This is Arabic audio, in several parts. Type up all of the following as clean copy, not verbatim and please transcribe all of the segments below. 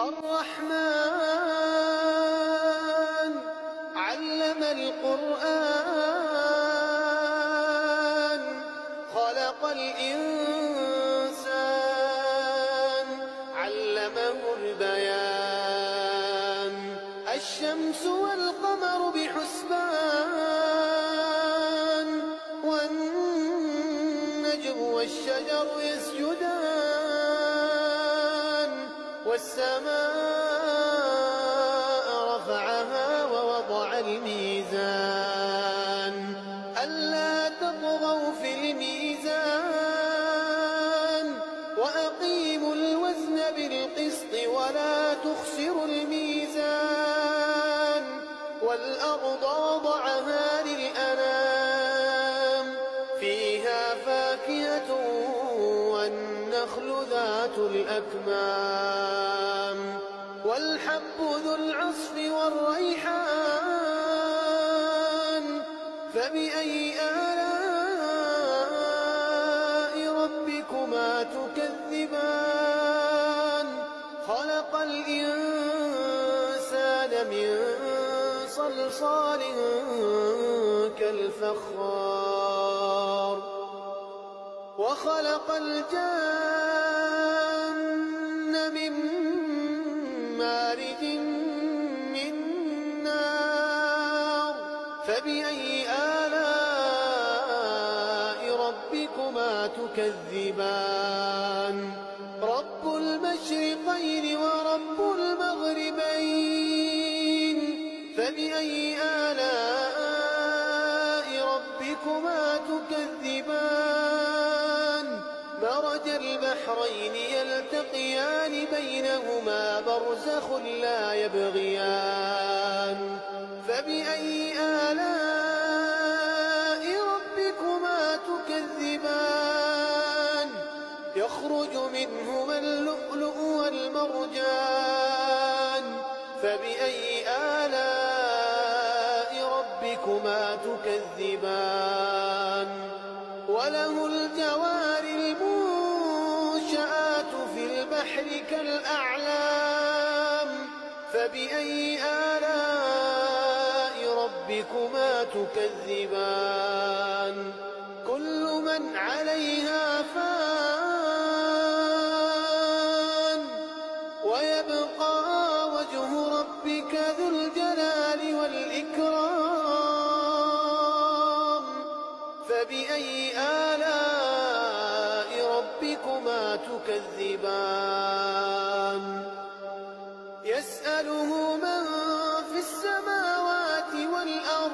الرحمن علم القرآن خلق الإنسان علمه البيان الشمس والقمر بحسبان والنجم والشجر يسجدان والسماء رفعها ووضع الميزان ألا تطغوا في الميزان وأقيموا الوزن بالقسط ولا تخسروا الميزان والأرض وضعها للأنام فيها فاكهة والنخل ذات الأكمام والحب ذو العصف والريحان فبأي آلاء ربكما تكذبان خلق الإنسان من صلصال كالفخار وخلق الجن من مارج من نار فبأي آلاء ربكما تكذبان رب المشرقين ورب المغربين فبأي آلاء ربكما تكذبان مرج البحرين يلتقيان بينهما برزخ لا يبغيان فبأي آلاء ربكما تكذبان يخرج منهما اللؤلؤ والمرجان فبأي آلاء ربكما تكذبان وله الجوار المنشآت في البحر كالأعلام فبأي آلاء ربكما تكذبان كل من عليها فان ويبقى وجه ربك ذو الجلال والإكرام فبأي آلاء ربكما تكذبان يسأله من في السماوات والأرض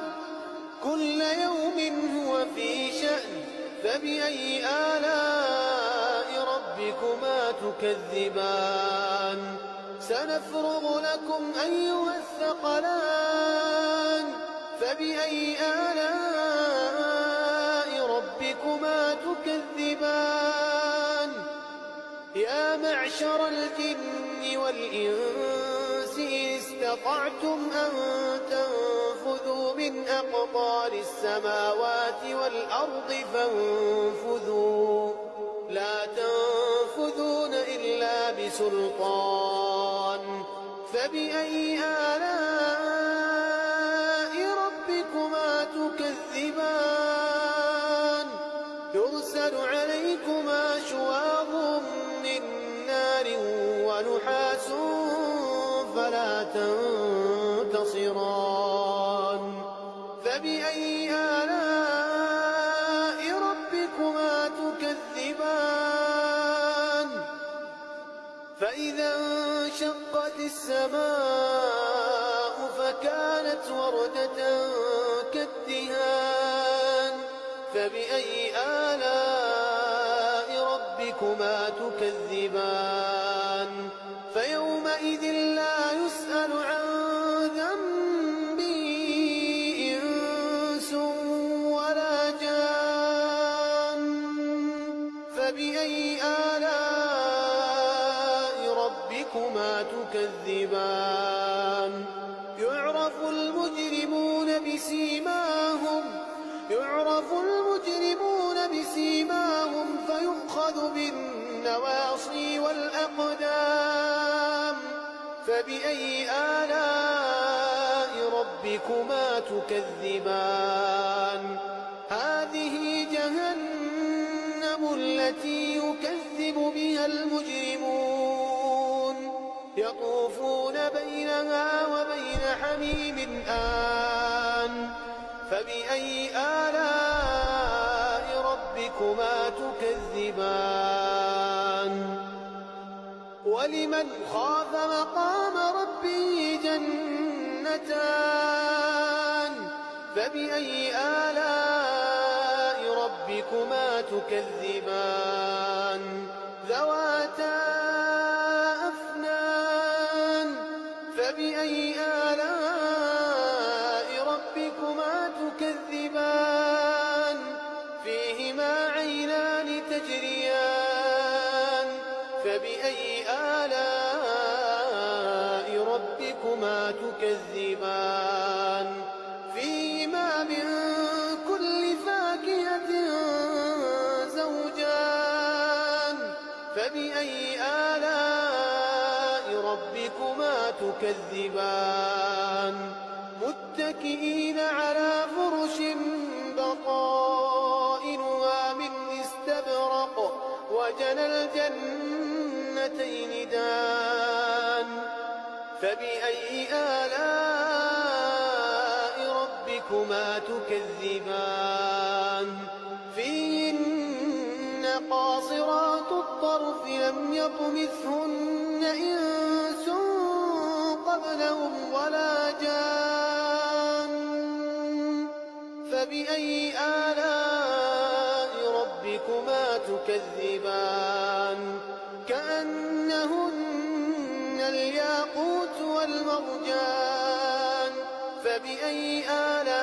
كل يوم هو في شأن فبأي آلاء ربكما تكذبان سنفرغ لكم أيها الثقلان فبأي آلاء ربكما تكذبان يا معشر الجن والإنس إن استطعتم أن تنفذوا من أقطار السماوات والأرض فانفذوا لا تنفذون إلا بسلطان فبأي آلاء ربكما تكذبان يرسل عليكما شواظ من نار ونحاس فلا تنتصران فبأي آلاء ربكما تكذبان فإذا انشقت السماء فكانت وردة كالدهان فبأي آلاء ربكما تكذبان فيومئذ لا يسأل عن ذنبه إنس ولا جان فبأي آلاء ربكما تكذبان يعرف المجرمون بسيماهم فيؤخذ بالنواصي والأقدام فبأي آلاء ربكما تكذبان هذه جهنم التي يكذب بها المجرمون يطوفون بينها وبين حميم آن فبأي آلاء ربكما تكذبان ولمن خاف مقام ربه جنتان فبأي آلاء ربكما تكذبان ذواتا أفنان فبأي آلاء ربكما تكذبان فيهما عينان تجريان فبأي آلاء ربكما تكذبان فيهما من كل فاكهة زوجان فبأي آلاء ربكما تكذبان متكئين على فرش بطائنها من استبرق وجنى الجنتين دان فبأي آلاء ربكما تكذبان فيهن قاصرات الطرف لم يطمثهن إنس قبلهم ولا جان فبأي آلاء ربكما تكذبان كأنهن الياقوت والمرجان فبأي آلاء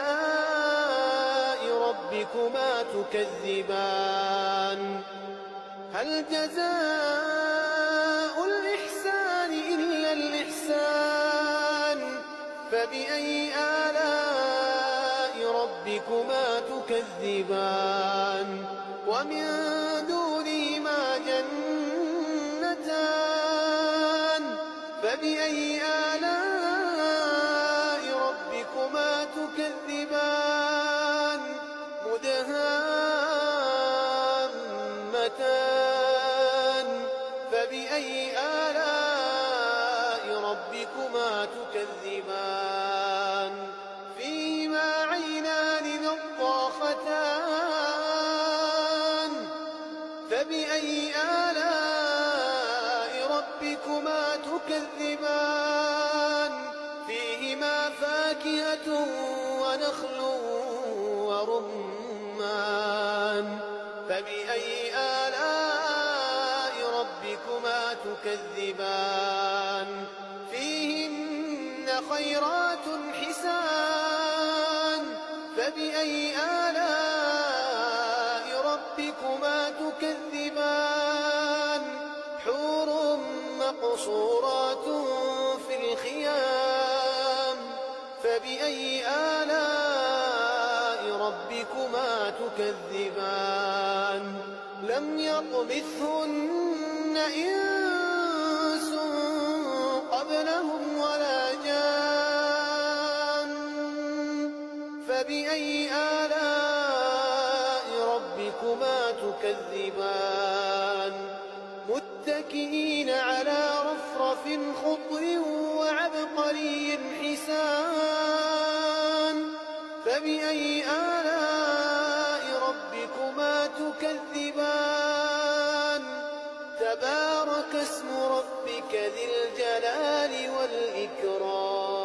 ربكما تكذبان هل جزاء الإحسان إلا الإحسان فبأي آلاء ربكما تكذبان ومن دونهما جنتان فبأي آلاء ربكما تكذبان مدهامتان فبأي آلاء ربكما تكذبان فيهما عينان نضاختان فبأي آلاء ربكما تكذبان فيهما فاكهة ونخل ورمان فبأي آلاء ربكما تكذبان فيهن خيرات حسان فبأي آلاء ربكما تكذبان حور مقصورات في الخيام فبأي آلاء ربكما تكذبان لم يطمثهن إنس قبلهم ولا جان فبأي آلاء ربكما تكذبان متكئين على رفرف خضر وعبقري حسان فبأي آلاء ربكما تكذبان تبارك اسم ربك ذي الجلال والإكرام